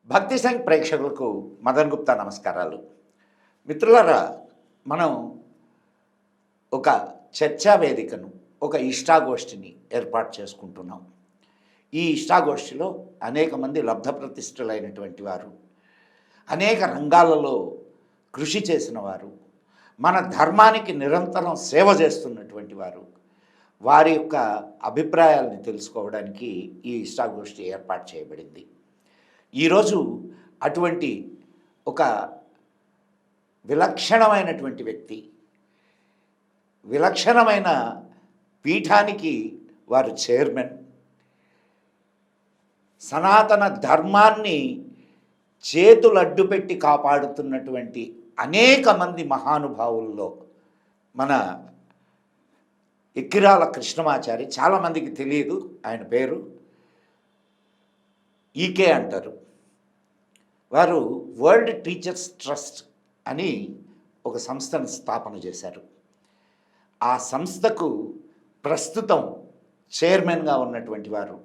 భక్తి సంఘ్ ప్రేక్షకులకు మదన్ గుప్తా నమస్కారాలు. మిత్రులారా, మనం ఒక చర్చా వేదికను, ఒక ఇష్టాగోష్ఠిని ఏర్పాటు చేసుకుంటున్నాం. ఈ ఇష్టాగోష్ఠిలో అనేక మంది లబ్ధప్రతిష్ఠులైనటువంటి వారు, అనేక రంగాలలో కృషి చేసిన వారు, మన ధర్మానికి నిరంతరం సేవ చేస్తున్నటువంటి వారు, వారి యొక్క అభిప్రాయాలను తెలుసుకోవడానికి ఈ ఇష్టాగోష్ఠి ఏర్పాటు చేయబడింది. ఈరోజు అటువంటి ఒక విలక్షణమైనటువంటి వ్యక్తి, విలక్షణమైన పీఠానికి వారు చైర్మన్, సనాతన ధర్మాన్ని చేతులడ్డుపెట్టి కాపాడుతున్నటువంటి అనేక మంది మహానుభావుల్లో మన ఎక్కిరాల కృష్ణమాచారి. చాలామందికి తెలియదు ఆయన పేరు, ఈకే అంటారు. వారు వరల్డ్ టీచర్స్ ట్రస్ట్ అని ఒక సంస్థను స్థాపన చేశారు. ఆ సంస్థకు ప్రస్తుతం చైర్మన్గా ఉన్నటువంటి వారు.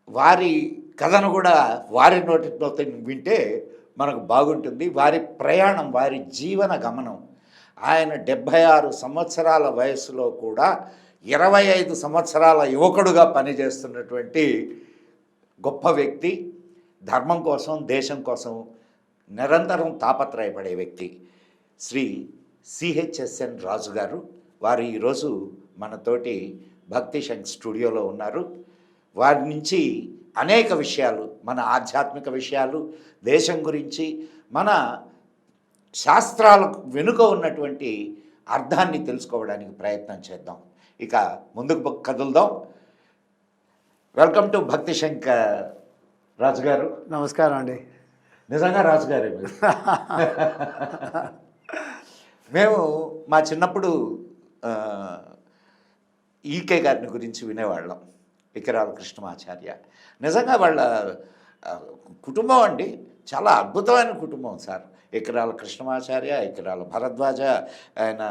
వారి కథను కూడా వారి నోటితో వింటే మనకు బాగుంటుంది. వారి ప్రయాణం, వారి జీవన గమనం. ఆయన 76 సంవత్సరాల వయసులో కూడా 25 సంవత్సరాల యువకుడుగా పనిచేస్తున్నటువంటి గొప్ప వ్యక్తి. ధర్మం కోసం, దేశం కోసం నిరంతరం తాపత్రయపడే వ్యక్తి శ్రీ సిహెచ్ఎస్ఎన్ రాజు గారు. వారు ఈరోజు మనతోటి భక్తి సంఘ్ స్టూడియోలో ఉన్నారు. వారి నుంచి అనేక విషయాలు, మన ఆధ్యాత్మిక విషయాలు, దేశం గురించి, మన శాస్త్రాలకు వెనుక ఉన్నటువంటి అర్థాన్ని తెలుసుకోవడానికి ప్రయత్నం చేద్దాం. ఇక ముందుకు కదులుదాం. వెల్కమ్ టు భక్తి సంఘ్ రాజు గారు. నమస్కారం అండి. నిజంగా రాజుగారే మీరు. మేము మా చిన్నప్పుడు ఈకే గారిని గురించి వినేవాళ్ళం, ఎకిరాల కృష్ణమాచార్య. నిజంగా వాళ్ళ కుటుంబం అండి చాలా అద్భుతమైన కుటుంబం సార్. ఎకిరాల కృష్ణమాచార్య, ఎకిరాల భరద్వాజ, ఆయన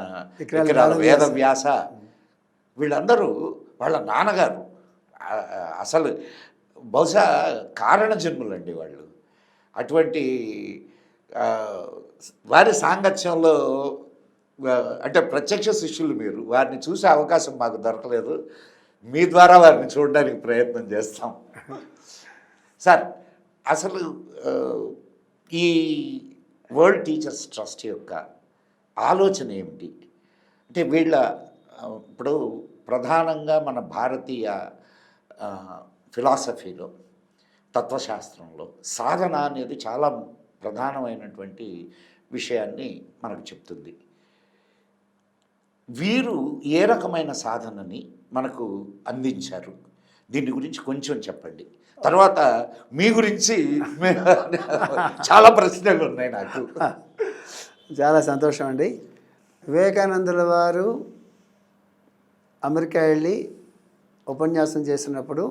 ఎకిరాల వేదవ్యాస, వీళ్ళందరూ వాళ్ళ నాన్నగారు అసలు బహుశా కారణ జన్ములండి వాళ్ళు. అటువంటి వారి సాంగత్యంలో అంటే ప్రత్యక్ష శిష్యులు మీరు. వారిని చూసే అవకాశం మాకు దొరకలేదు. మీ ద్వారా వారిని చూడడానికి ప్రయత్నం చేస్తాం. సార్, అసలు ఈ వరల్డ్ టీచర్స్ ట్రస్ట్ యొక్క ఆలోచన ఏమిటి? అంటే వీళ్ళ ఇప్పుడు ప్రధానంగా మన భారతీయ ఫిలాసఫీలో, తత్వశాస్త్రంలో సాధన అనేది చాలా ప్రధానమైనటువంటి విషయాన్ని మనకు చెప్తుంది. వీరు ఏ రకమైన సాధనని మనకు అందించారు? దీని గురించి కొంచెం చెప్పండి. తర్వాత మీ గురించి చాలా ప్రశ్నలు ఉన్నాయి నాకు. చాలా సంతోషం అండి. వివేకానందుల వారు అమెరికా వెళ్ళి ఉపన్యాసం చేసినప్పుడు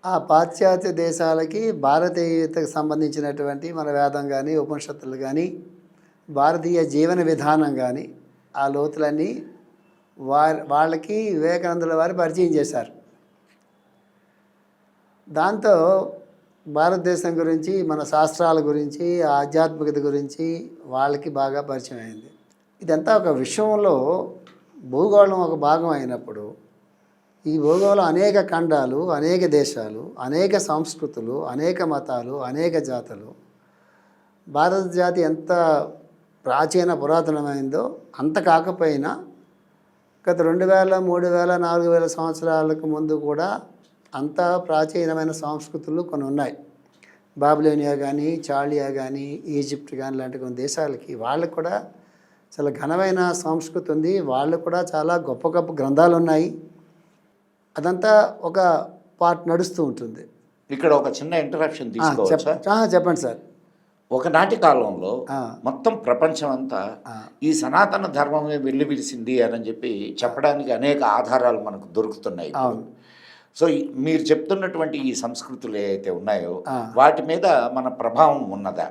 ఆ పాశ్చాత్య దేశాలకి భారతీయతకు సంబంధించినటువంటి మన వేదం కానీ, ఉపనిషత్తులు కానీ, భారతీయ జీవన విధానం కానీ, ఆ లోతులన్నీ వాళ్ళకి వివేకానందుల వారు పరిచయం చేశారు. దాంతో భారతదేశం గురించి, మన శాస్త్రాల గురించి, ఆధ్యాత్మికత గురించి వాళ్ళకి బాగా పరిచయం అయింది. ఇదంతా ఒక విశ్వంలో భూగోళం ఒక భాగం అయినప్పుడు, ఈ భూగోళం అనేక ఖండాలు, అనేక దేశాలు, అనేక సంస్కృతులు, అనేక మతాలు, అనేక జాతులు. భారత జాతి ఎంత ప్రాచీన పురాతనమైందో అంత కాకపోయినా గత 2000, 3000, 4000 సంవత్సరాలకు ముందు కూడా అంత ప్రాచీనమైన సంస్కృతులు కొన్ని ఉన్నాయి. బాబిలోనియా కానీ, చాళియా కానీ, ఈజిప్ట్ కానీ లాంటి కొన్ని దేశాలకి వాళ్ళకు కూడా చాలా ఘనమైన సంస్కృతి ఉంది. వాళ్ళకు కూడా చాలా గొప్ప గొప్ప గ్రంథాలు ఉన్నాయి. అదంతా ఒక పార్ట్ నడుస్తూ ఉంటుంది. ఇక్కడ ఒక చిన్న ఇంటరాక్షన్ తీసుకోవచ్చా? చెప్పండి సార్. ఒకనాటి కాలంలో మొత్తం ప్రపంచం అంతా ఈ సనాతన ధర్మమే వెల్లివిరిసింది అని చెప్పి చెప్పడానికి అనేక ఆధారాలు మనకు దొరుకుతున్నాయి. సో మీరు చెప్తున్నటువంటి ఈ సంస్కృతులు ఏవైతే ఉన్నాయో వాటి మీద మన ప్రభావం ఉన్నదా?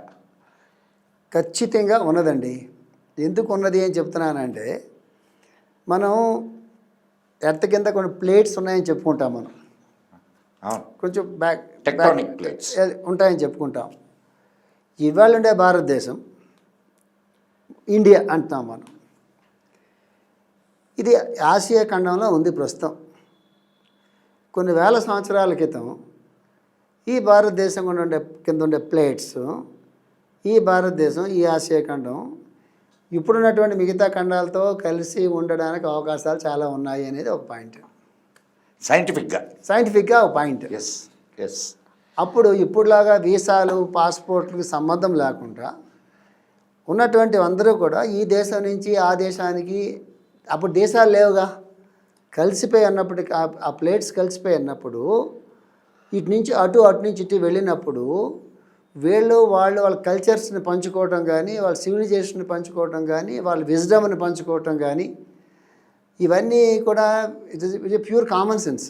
ఖచ్చితంగా ఉన్నదండి. ఎందుకు ఉన్నది అని చెప్తున్నానంటే, మనం ఎర్త్ కింద కొన్ని ప్లేట్స్ ఉన్నాయని చెప్పుకుంటాం మనం. అవును. కొంచెం బ్యాక్ టెక్టానిక్ ప్లేట్స్ ఉంటాయని చెప్పుకుంటాం. ఇవాళ ఉండే భారతదేశం, ఇండియా అంటున్నాం మనం, ఇది ఆసియా ఖండంలో ఉంది ప్రస్తుతం. కొన్ని వేల సంవత్సరాల క్రితం ఈ భారతదేశం కింద ఉండే ప్లేట్స్, ఈ భారతదేశం, ఈ ఆసియా ఖండం ఇప్పుడున్నటువంటి మిగతా ఖండాలతో కలిసి ఉండడానికి అవకాశాలు చాలా ఉన్నాయి అనేది ఒక పాయింట్. సైంటిఫిక్గా ఒక పాయింట్. Yes yes. అప్పుడు ఇప్పుడులాగా వీసాలు, పాస్పోర్ట్లకు సంబంధం లేకుండా ఉన్నటువంటి అందరూ కూడా ఈ దేశం నుంచి ఆ దేశానికి, అప్పుడు దేశాలు లేవుగా, కలిసిపోయి అన్నప్పటికీ ఆ ప్లేట్స్ కలిసిపోయి అన్నప్పుడు ఇటు నుంచి అటు, అటు నుంచి ఇటు వెళ్ళినప్పుడు వాళ్ళ కల్చర్స్ని పంచుకోవటం కానీ, వాళ్ళ సివిలైజేషన్ని పంచుకోవటం కానీ, వాళ్ళ విజ్డమ్ని పంచుకోవటం కానీ, ఇవన్నీ కూడా ఇది ప్యూర్ కామన్ సెన్స్.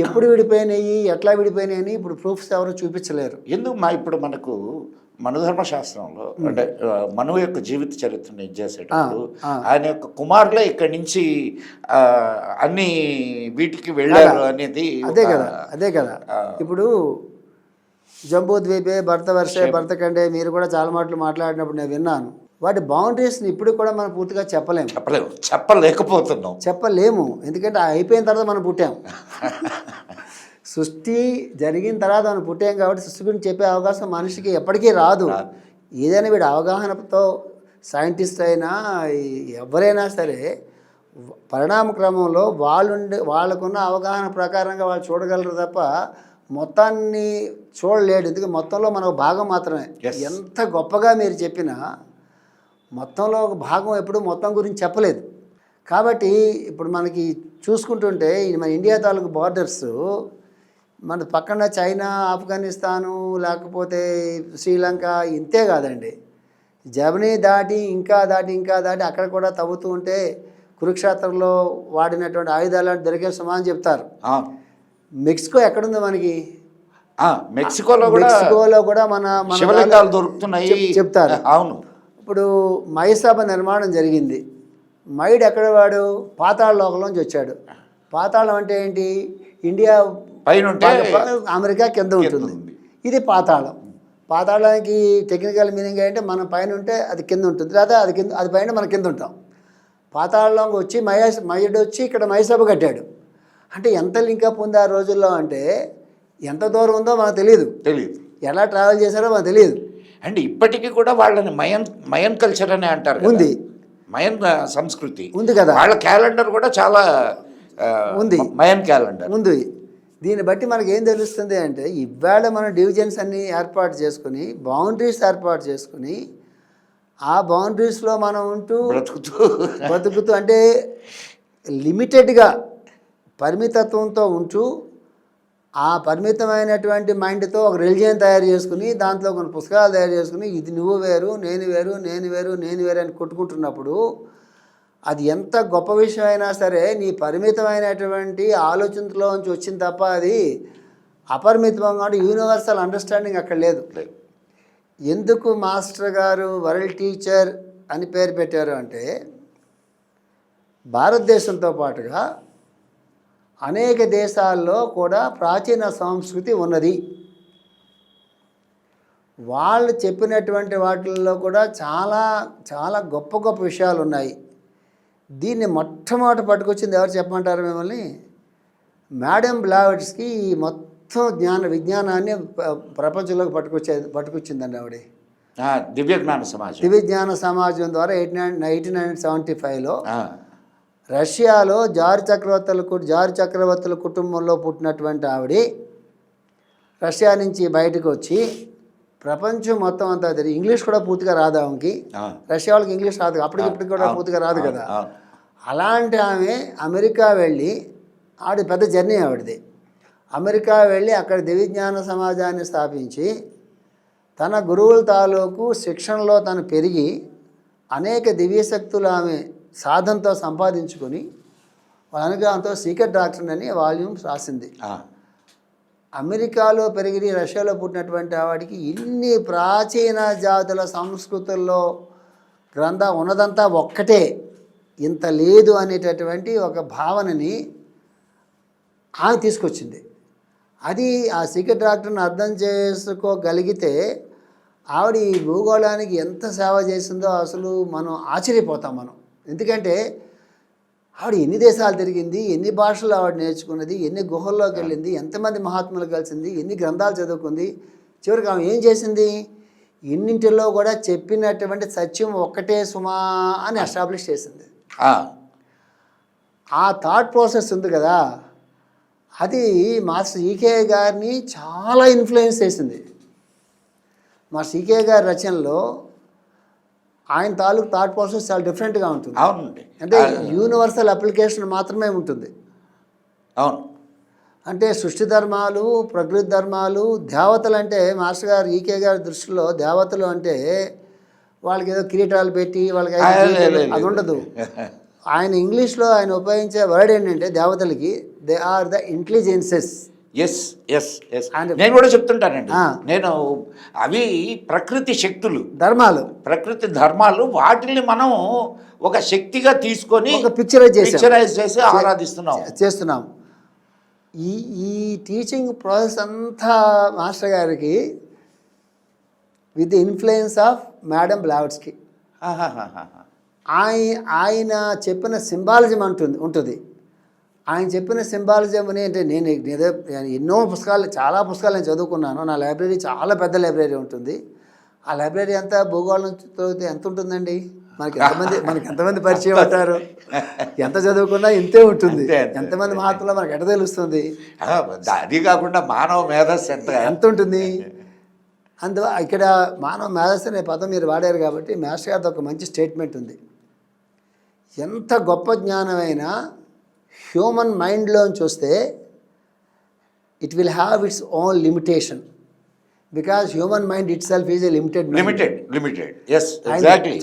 ఎప్పుడు విడిపోయినాయి, ఎట్లా విడిపోయినాయి అని ఇప్పుడు ప్రూఫ్స్ ఎవరు చూపించలేరు. ఎందుకు ఇప్పుడు మనకు మనుధర్మ శాస్త్రంలో అంటే మనువు యొక్క జీవిత చరిత్రను చేసేటప్పుడు ఆయన యొక్క కుమారులే ఇక్కడి నుంచి అన్ని వీటికి వెళ్ళారు అనేది అదే కదా. ఇప్పుడు జంబూద్వీపే భరత వర్షే భరతఖండే మీరు కూడా చాలా మాటలు మాట్లాడినప్పుడు నేను విన్నాను. వాటి బౌండరీస్ని ఇప్పుడు కూడా మనం పూర్తిగా చెప్పలేము. ఎందుకంటే అయిపోయిన తర్వాత మనం పుట్టాం. సృష్టి జరిగిన తర్వాత మనం పుట్టాం కాబట్టి సృష్టి గురించి చెప్పే అవకాశం మనిషికి ఎప్పటికీ రాదు. ఏదైనా వీడు అవగాహనతో సైంటిస్ట్ అయినా ఎవరైనా సరే పరిణామ క్రమంలో వాళ్ళకున్న అవగాహన ప్రకారంగా వాళ్ళు చూడగలరు తప్ప మొత్తాన్ని చూడలేడు. ఎందుకంటే మొత్తంలో మన భాగం మాత్రమే. ఎంత గొప్పగా మీరు చెప్పినా మొత్తంలో ఒక భాగం ఎప్పుడు మొత్తం గురించి చెప్పలేదు. కాబట్టి ఇప్పుడు మనకి చూసుకుంటుంటే మన ఇండియా తాలూకు బార్డర్స్ మన పక్కన చైనా, ఆఫ్ఘనిస్తాను, లేకపోతే శ్రీలంక ఇంతే కాదండి. జర్మనీ దాటి ఇంకా దాటి అక్కడ కూడా తవ్వుతూ ఉంటే కురుక్షేత్రంలో వాడినటువంటి ఆయుధాలు దొరికే సుమా అని చెప్తారు. మెక్సికో ఎక్కడుంది మనకి? మెక్సికోలో కూడా మన శివలింగాలు దొరుకుతున్నాయి చెప్తారు. అవును. ఇప్పుడు మయసభ నిర్మాణం జరిగింది. మైడ్ ఎక్కడ వాడు? పాతాళ లోకంలోంచి వచ్చాడు. పాతాళం అంటే ఏంటి? ఇండియా పైన అమెరికా కింద ఉంటుంది. ఇది పాతాళం. పాతాళానికి టెక్నికల్ మీనింగ్ ఏంటంటే మనం పైన ఉంటే అది కింద ఉంటుంది, లేదా అది పైన మన కింద ఉంటాం. పాతాళంలోకి వచ్చి మయుడు వచ్చి ఇక్కడ మయసభ కట్టాడు. అంటే ఎంత లింకప్ ఉంది ఆ రోజుల్లో అంటే ఎంత దూరం ఉందో మనకు తెలియదు. ఎలా ట్రావెల్ చేశారో మనకు తెలియదు. అండ్ ఇప్పటికీ కూడా వాళ్ళని మయన్ కల్చర్ అనే అంటారు. ఉంది, మయన్ సంస్కృతి ఉంది కదా. వాళ్ళ క్యాలెండర్ కూడా చాలా ఉంది, మయన్ క్యాలెండర్ ఉంది. దీన్ని బట్టి మనకి ఏం తెలుస్తుంది అంటే ఇవాళ మనం డివిజన్స్ అన్నీ ఏర్పాటు చేసుకుని, బౌండరీస్ ఏర్పాటు చేసుకుని, ఆ బౌండరీస్లో మనం ఉంటూ బతుకుతూ అంటే లిమిటెడ్గా పరిమితత్వంతో ఉంటూ ఆ పరిమితమైనటువంటి మైండ్తో ఒక రిలిజియన్ తయారు చేసుకుని, దాంట్లో కొన్ని పుస్తకాలు తయారు చేసుకుని, ఇది నువ్వు వేరు, నేను వేరు, నేను వేరు, నేను వేరు అని కొట్టుకుంటున్నప్పుడు అది ఎంత గొప్ప విషయం అయినా సరే నీ పరిమితమైనటువంటి ఆలోచనలోంచి వచ్చింది తప్ప అది అపరిమితంగా యూనివర్సల్ అండర్స్టాండింగ్ అక్కడ లేదు. ఎందుకు మాస్టర్ గారు వరల్డ్ టీచర్ అని పేరు పెట్టారు అంటే భారతదేశంతో పాటుగా అనేక దేశాల్లో కూడా ప్రాచీన సంస్కృతి ఉన్నది. వాళ్ళు చెప్పినటువంటి వాటిల్లో కూడా చాలా చాలా గొప్ప గొప్ప విషయాలు ఉన్నాయి. దీన్ని మొట్టమొదట పట్టుకొచ్చింది ఎవరు చెప్పమంటారు మిమ్మల్ని? మేడం బ్లావెట్స్కి ఈ మొత్తం విజ్ఞానాన్ని ప్రపంచంలోకి పట్టుకొచ్చిందండి ఆవిడ. దివ్యజ్ఞాన సమాజం ద్వారా 1875లో రష్యాలో జార్ చక్రవర్తుల కుటుంబంలో పుట్టినటువంటి ఆవిడ రష్యా నుంచి బయటకు వచ్చి ప్రపంచం మొత్తం అంతా తెలియదు. ఇంగ్లీష్ కూడా పూర్తిగా రాదు ఆమెకి. రష్యా వాళ్ళకి ఇంగ్లీష్ రాదు, అప్పటికిప్పటికి కూడా పూర్తిగా రాదు కదా. అలాంటి ఆమె అమెరికా వెళ్ళి, ఆవిడ పెద్ద జర్నీ ఆవిడది. అమెరికా వెళ్ళి అక్కడ దివ్యజ్ఞాన సమాజాన్ని స్థాపించి తన గురువుల తాలూకు శిక్షణలో తను పెరిగి అనేక దివ్యశక్తులు ఆమె సాధనతో సంపాదించుకొని వాళ్ళ అనుగ్రహంతో సీక్రెట్ డాక్టర్ అని వాల్యూమ్స్ రాసింది. అమెరికాలో పెరిగి రష్యాలో పుట్టినటువంటి వాడికి ఇన్ని ప్రాచీన జాతుల సంస్కృతుల్లో గ్రంథం ఉన్నదంతా ఒక్కటే, ఇంత లేదు అనేటటువంటి ఒక భావనని ఆమె తీసుకొచ్చింది. అది ఆ సీక్రెట్ డాక్టర్ని అర్థం చేసుకోగలిగితే ఆవిడ ఈ భూగోళానికి ఎంత సేవ చేసిందో అసలు మనం ఆశ్చర్యపోతాం మనం. ఎందుకంటే ఆవిడ ఎన్ని దేశాలు తిరిగింది, ఎన్ని భాషలు ఆవిడ నేర్చుకున్నది, ఎన్ని గుహల్లోకి వెళ్ళింది, ఎంతమంది మహాత్ములు కలిసింది, ఎన్ని గ్రంథాలు చదువుకుంది. చివరికి ఆమె ఏం చేసింది, ఇన్నింటిలో కూడా చెప్పినటువంటి సత్యం ఒక్కటే సుమా అని ఎస్టాబ్లిష్ చేసింది. ఆ థాట్ ప్రాసెస్ ఉంది కదా, అది మాస్టర్ ఈకే గారిని చాలా ఇన్ఫ్లుయెన్స్ చేసింది. మాస్టర్ ఈకే గారి రచనలో ఆయన తాలూకు థాట్ ప్రాసెస్ చాలా డిఫరెంట్గా ఉంటుంది. అవునండి. అంటే యూనివర్సల్ అప్లికేషన్ మాత్రమే ఉంటుంది. అవును. అంటే సృష్టి ధర్మాలు, ప్రకృతి ధర్మాలు, దేవతలు అంటే మాస్టర్ గారు ఈకే గారి దృష్టిలో దేవతలు అంటే వాళ్ళకి ఏదో కిరీటాలు పెట్టి వాళ్ళకి అది ఉండదు. ఆయన ఇంగ్లీష్లో ఆయన ఉపయోగించే వర్డ్ ఏంటంటే దేవతలకి they are the intelligences. Yes yes yes నేను కూడా చెప్తుంటానండి. నేను అవి ప్రకృతి శక్తులు, ప్రకృతి ధర్మాలు, వాటిని మనం ఒక శక్తిగా తీసుకొని ఒక పిక్చరైజ్ చేసి చేస్తున్నాం. ఈ టీచింగ్ ప్రాసెస్ అంతా మాస్టర్ గారికి with the influence of madam Blavatsky. ఆయన చెప్పిన సింబాలిజం ఉంటుంది. ఆయన చెప్పిన సింబాలిజం అని అంటే నేను ఎన్నో పుస్తకాలు, చాలా పుస్తకాలు నేను చదువుకున్నాను. నా లైబ్రరీ చాలా పెద్ద లైబ్రరీ ఉంటుంది. ఆ లైబ్రరీ అంతా భూగోళం చదివితే ఎంత ఉంటుందండి? మనకి ఎంతమంది పరిచయం అవుతారు? ఎంత చదువుకున్నా ఇంతే ఉంటుంది. ఎంతమంది మహాత్ములో మనకు ఎట తెలుస్తుంది? అది కాకుండా మానవ మేధస్సు ఎంత ఉంటుంది? అందువల్ల ఇక్కడ మానవ మేధస్సు అనే పదం మీరు వాడారు కాబట్టి మాస్టర్ గారితో ఒక మంచి స్టేట్మెంట్ ఉంది. ఎంత గొప్ప జ్ఞానమైనా హ్యూమన్ మైండ్లోంచి వస్తే it will have its own limitation, because human mind it self is a limited.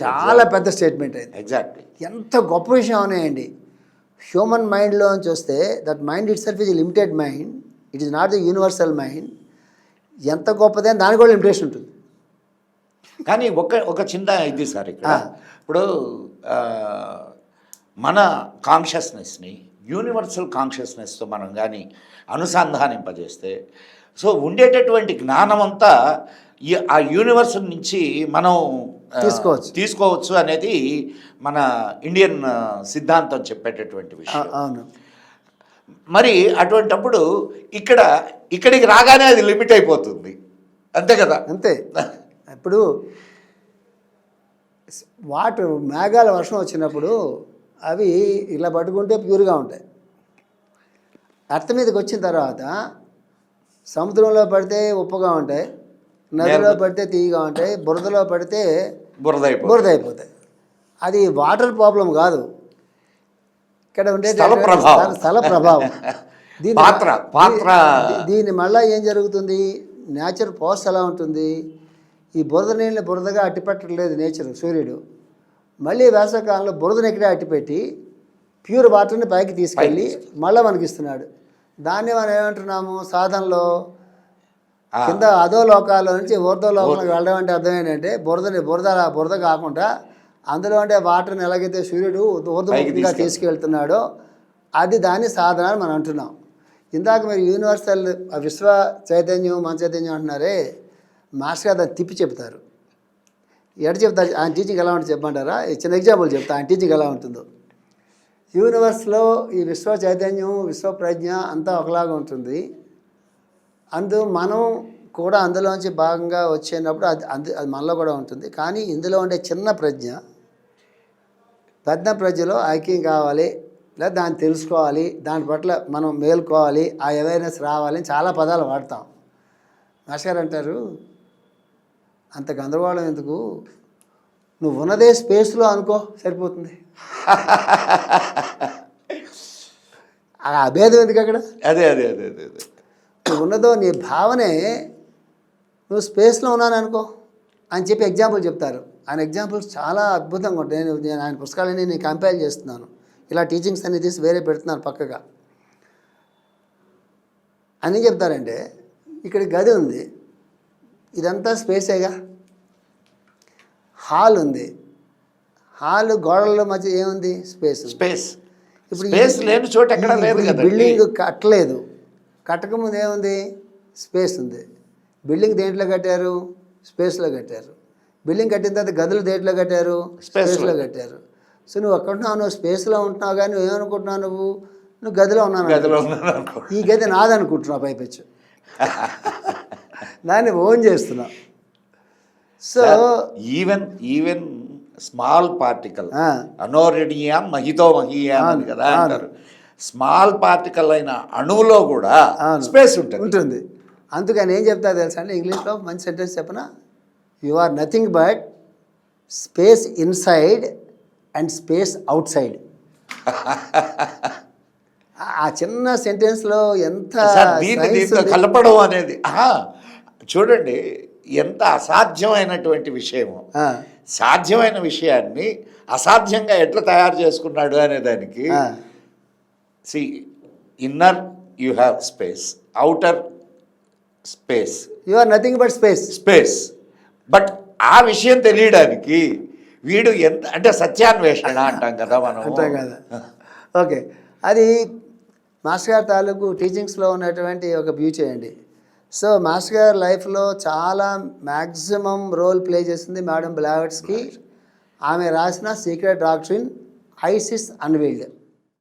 చాలా పెద్ద స్టేట్మెంట్ అయింది. ఎగ్జాక్ట్లీ. ఎంత గొప్ప విషయం ఉన్నాయండి. హ్యూమన్ మైండ్లోంచి వస్తే that mind it self is a limited mind, it is not the universal mind. ఎంత గొప్పదే దానికి కూడా లిమిటేషన్ ఉంటుంది. కానీ ఒక చిన్న ఇది సార్ ఇక్కడ, ఇప్పుడు మన కాన్షియస్నెస్ని యూనివర్సల్ కాన్షియస్నెస్తో మనం కానీ అనుసంధానింపజేస్తే సో ఉండేటటువంటి జ్ఞానం అంతా ఆ యూనివర్స్ నుంచి మనం తీసుకోవచ్చు అనేది మన ఇండియన్ సిద్ధాంతం చెప్పేటటువంటి విషయం. అవును. మరి అటువంటప్పుడు ఇక్కడికి రాగానే అది లిమిట్ అయిపోతుంది, అంతే కదా? అంతే. ఇప్పుడు మేఘాల వర్షం వచ్చినప్పుడు అవి ఇలా పట్టుకుంటే ప్యూర్గా ఉంటాయి. అర్థ మీదకి వచ్చిన తర్వాత సముద్రంలో పడితే ఉప్పుగా ఉంటాయి, నదిలో పడితే తీయగా ఉంటాయి, బురదలో పడితే బురద అయిపోతాయి. అది వాటర్ ప్రాబ్లం కాదు, ఇక్కడ ఉండే స్థల ప్రభావం. దీని మళ్ళీ ఏం జరుగుతుంది, నేచర్ ప్రాసెస్ ఎలా ఉంటుంది? ఈ బురద నీళ్ళని బురదగా అట్టిపెట్టలేదు నేచర్, సూర్యుడు. మళ్ళీ వేసవకాలంలో బురదను ఎక్కడే అట్టిపెట్టి ప్యూర్ వాటర్ని పైకి తీసుకెళ్ళి మళ్ళీ మనకి ఇస్తున్నాడు. దాన్ని మనం ఏమంటున్నాము సాధనలో, కింద అధో లోకాల నుంచి ఊర్ధ్వ లోకాలకు వెళ్ళడం అంటే అర్థం ఏంటంటే బురద కాకుండా అందులో ఉండే వాటర్ని ఎలాగైతే సూర్యుడు ఊర్ధ్వముఖంగా తీసుకెళ్తున్నాడో అది దాని సాధన అని మనం అంటున్నాం. ఇందాక మీరు యూనివర్సల్ విశ్వ చైతన్యం, మన చైతన్యం అంటున్నారే, మాస్టర్ గారు దాన్ని తిప్పి చెప్తారు. ఎడ చెప్తారు ఆయన టీచింగ్ ఎలా ఉంటుంది చెప్పమంటారా? చిన్న ఎగ్జాంపుల్ చెప్తా ఆయన టీచింగ్ ఎలా ఉంటుందో. యూనివర్స్లో ఈ విశ్వ చైతన్యం, విశ్వ ప్రజ్ఞ అంతా ఒకలాగా ఉంటుంది. మనం కూడా అందులోంచి భాగంగా వచ్చేటప్పుడు అది మనలో కూడా ఉంటుంది. కానీ ఇందులో ఉండే చిన్న ప్రజ్ఞ పెద్ద ప్రజ్ఞలో ఐక్యం కావాలి, లేదా దాన్ని తెలుసుకోవాలి, దాని పట్ల మనం మేల్కోవాలి, ఆ అవేర్నెస్ రావాలి అని చాలా పదాలు వాడతాం. మాస్టర్ గారు అంటారు, అంత గందరగోళం ఎందుకు, నువ్వు ఉన్నదే స్పేస్లో అనుకో సరిపోతుంది. ఆ అభేదం ఎందుకు అక్కడ? అదే నువ్వు ఉన్నదో నీ భావనే, నువ్వు స్పేస్లో ఉన్నాను అనుకో అని చెప్పి ఎగ్జాంపుల్ చెప్తారు. ఆయన ఎగ్జాంపుల్స్ చాలా అద్భుతంగా ఉంటాయి. నేను ఆయన పుస్తకాలని నేను కంపేర్ చేస్తున్నాను, ఇలా టీచింగ్స్ అన్ని తీసి వేరే పెడుతున్నాను పక్కగా. అని చెప్తారంటే ఇక్కడ గది ఉంది, ఇదంతా స్పేసేగా. హాల్ ఉంది, హాల్ గోడల మధ్య ఏముంది? స్పేస్. స్పేస్ లేని చోట ఎక్కడ లేదు ఈ కదండి. బిల్డింగ్ కట్టలేదు, కట్టకముందు ఏముంది, స్పేస్ ఉంది. బిల్డింగ్ దేంట్లో కట్టారు, స్పేస్లో కట్టారు. బిల్డింగ్ కట్టిన తర్వాత గదులు దేంట్లో కట్టారు, స్పేస్లో కట్టారు. సో నువ్వు అక్కడ ఉన్నావు, నువ్వు స్పేస్లో ఉంటున్నావు, కానీ నువ్వేమనుకుంటున్నావు, నువ్వు గదిలో ఉన్నాను, గదిలో ఉన్నాను అనుకో. ఈ గది నాదనుకుంటున్నావు పైపెచ్చు, దాన్ని ఓన్ చేస్తున్నావు. సో ఈవెన్ స్మాల్ పార్టికల్ అనోరిడియా మహితో మహియా అని కదా అంటారు. స్మాల్ పార్టికల్ అయిన అణువులో కూడా స్పేస్ ఉంటుంది. అందుకని ఏం చెప్తా తెలుసా అండి, ఇంగ్లీష్లో మంచి సెంటెన్స్ చెప్పనా, you are nothing but space inside and space outside. ఆ చిన్న సెంటెన్స్లో ఎంత దీంతో కలపడం అనేది చూడండి ఎంత అసాధ్యమైనటువంటి విషయము. సాధ్యమైన విషయాన్ని అసాధ్యంగా ఎట్లా తయారు చేసుకున్నాడు అనే దానికి see inner you have space, outer space, you are nothing but space. But ఆ విషయం తెలియడానికి వీడు ఎంత అంటే సత్యాన్వేషణ అంటాం కదా మనం. అంటాం కదా. ఓకే, అది మాస్టర్ గారి తాలూకు టీచింగ్స్లో ఉన్నటువంటి ఒక బ్యూటీ అండి. సో మాస్టర్ గారి లైఫ్లో చాలా మ్యాక్సిమం రోల్ ప్లే చేసింది మేడం బ్లావెట్స్కి. ఆమె రాసిన సీక్రెట్ డాక్ట్రిన్, ఐసిస్ అన్వీల్డ్.